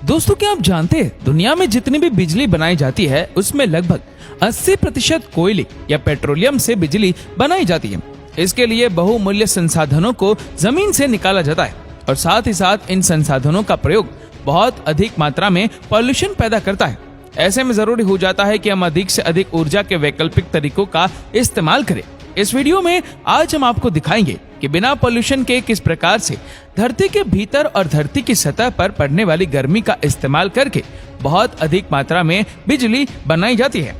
दोस्तों, क्या आप जानते हैं दुनिया में जितनी भी बिजली बनाई जाती है उसमें लगभग 80% कोयले या पेट्रोलियम से बिजली बनाई जाती है। इसके लिए बहुमूल्य संसाधनों को जमीन से निकाला जाता है और साथ ही साथ इन संसाधनों का प्रयोग बहुत अधिक मात्रा में पॉल्यूशन पैदा करता है। ऐसे में जरूरी हो जाता है कि हम अधिक से अधिक ऊर्जा के वैकल्पिक तरीकों का इस्तेमाल करें। इस वीडियो में आज हम आपको दिखाएंगे कि बिना पॉल्यूशन के किस प्रकार से धरती के भीतर और धरती की सतह पर पड़ने वाली गर्मी का इस्तेमाल करके बहुत अधिक मात्रा में बिजली बनाई जाती है।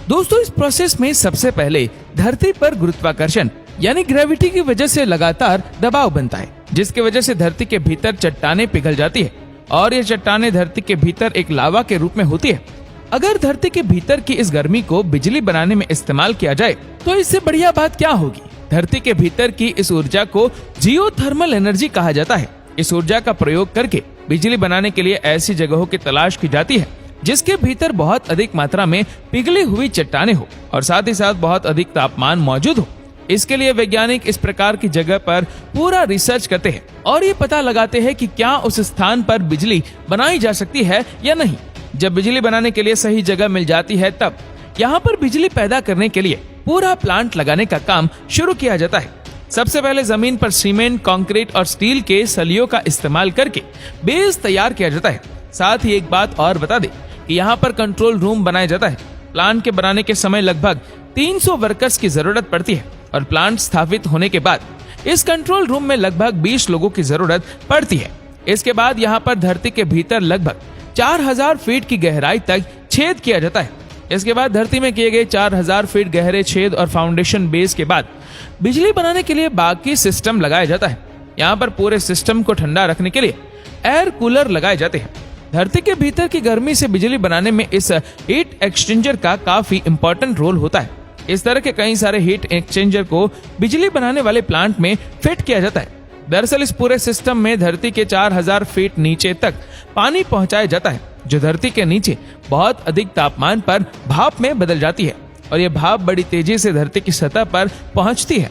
दोस्तों, इस प्रोसेस में सबसे पहले धरती पर गुरुत्वाकर्षण यानी ग्रेविटी की वजह से लगातार दबाव बनता है, जिसकी वजह से धरती के भीतर चट्टानें पिघल जाती है और ये चट्टानें धरती के भीतर एक लावा के रूप में होती है। अगर धरती के भीतर की इस गर्मी को बिजली बनाने में इस्तेमाल किया जाए तो इससे बढ़िया बात क्या होगी। धरती के भीतर की इस ऊर्जा को जियोथर्मल एनर्जी कहा जाता है। इस ऊर्जा का प्रयोग करके बिजली बनाने के लिए ऐसी जगहों की तलाश की जाती है जिसके भीतर बहुत अधिक मात्रा में पिघली हुई चट्टानें हो और साथ ही साथ बहुत अधिक तापमान मौजूद हो। इसके लिए वैज्ञानिक इस प्रकार की जगह पर पूरा रिसर्च करते हैं और ये पता लगाते हैं कि क्या उस स्थान पर बिजली बनाई जा सकती है या नहीं। जब बिजली बनाने के लिए सही जगह मिल जाती है तब यहाँ पर बिजली पैदा करने के लिए पूरा प्लांट लगाने का काम शुरू किया जाता है। सबसे पहले जमीन पर सीमेंट, कंक्रीट और स्टील के सलियों का इस्तेमाल करके बेस तैयार किया जाता है। साथ ही एक बात और बता दें कि यहाँ पर कंट्रोल रूम बनाया जाता है। प्लांट के बनाने के समय लगभग 300 वर्कर्स की जरूरत पड़ती है और प्लांट स्थापित होने के बाद इस कंट्रोल रूम में लगभग 20 लोगों की जरूरत पड़ती है। इसके बाद यहाँ पर धरती के भीतर लगभग 4000 फीट की गहराई तक छेद किया जाता है। इसके बाद धरती में किए गए 4000 फीट गहरे छेद और फाउंडेशन बेस के बाद बिजली बनाने के लिए बाकी सिस्टम लगाया जाता है। यहाँ पर पूरे सिस्टम को ठंडा रखने के लिए एयर कूलर लगाए जाते हैं। धरती के भीतर की गर्मी से बिजली बनाने में इस हीट एक्सचेंजर का काफी इंपॉर्टेंट रोल होता है। इस तरह के कई सारे हीट एक्सचेंजर को बिजली बनाने वाले प्लांट में फिट किया जाता है। दरअसल इस पूरे सिस्टम में धरती के 4000 फीट नीचे तक पानी पहुंचाया जाता है, जो धरती के नीचे बहुत अधिक तापमान पर भाप में बदल जाती है और ये भाप बड़ी तेजी से धरती की सतह पर पहुंचती है।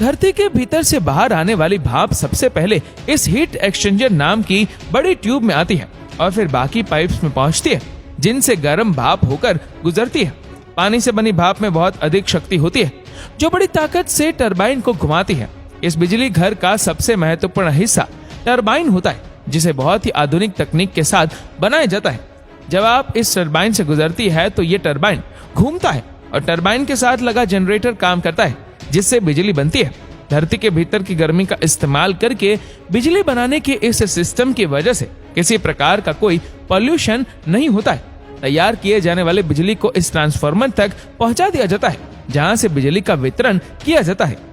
धरती के भीतर से बाहर आने वाली भाप सबसे पहले इस हीट एक्सचेंजर नाम की बड़ी ट्यूब में आती है और फिर बाकी पाइप्स में पहुंचती है, जिनसे गर्म भाप होकर गुजरती है। पानी से बनी भाप में बहुत अधिक शक्ति होती है, जो बड़ी ताकत से टरबाइन को घुमाती है। इस बिजली घर का सबसे महत्वपूर्ण हिस्सा टरबाइन होता है, जिसे बहुत ही आधुनिक तकनीक के साथ बनाया जाता है। जब आप इस टरबाइन से गुजरती है तो ये टरबाइन घूमता है और टरबाइन के साथ लगा जनरेटर काम करता है, जिससे बिजली बनती है। धरती के भीतर की गर्मी का इस्तेमाल करके बिजली बनाने के इस सिस्टम की वजह से किसी प्रकार का कोई पॉल्यूशन नहीं होता है। तैयार किए जाने वाले बिजली को इस ट्रांसफार्मर तक पहुंचा दिया जाता है, जहां से बिजली का वितरण किया जाता है।